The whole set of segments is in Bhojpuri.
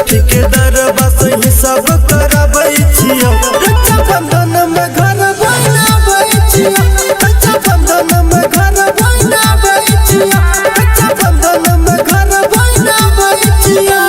ठेकेदार बस ही सब कराबै छियो। रक्षाबंधन में घर बनाबै छियो। रक्षाबंधन में घर बनाबै छियो। रक्षाबंधन में घर बनाबै छियो।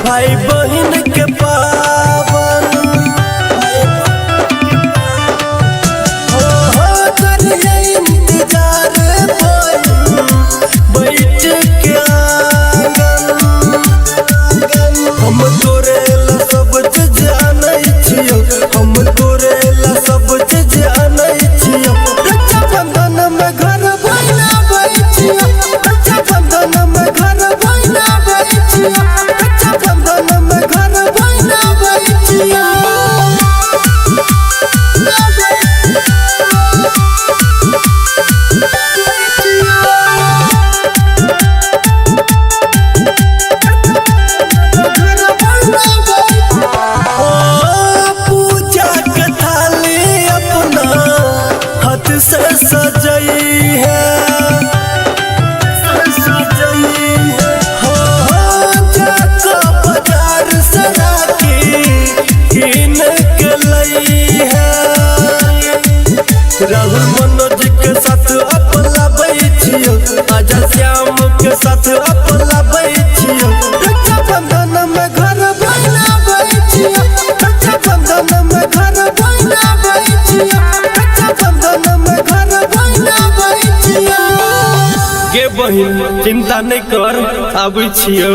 भाई बहन के पावन हो करिए इंतजार बैठ के आंगन। हम तोरे ला सब चीज आनै छियो। हम तोरे ला सब चीज आनै छियो। रक्षाबंधन में घर बनाबै छियो। रक्षाबंधन में घर बनाबै छियो। रक्षाबंधन में घर बनाबै छियो। पूजा के थाली अपना हाथ से सजई है। राहुल मनोज के साथ अपनाबै छियो। आजा श्याम के साथ अपनाबै छियो। रक्षाबंधन में घर बनाबै छियो। रक्षाबंधन में घर बनाबै छियो। रक्षाबंधन में घर बनाबै छियो। गे बहिन चिंता नहीं कर आबै छियो।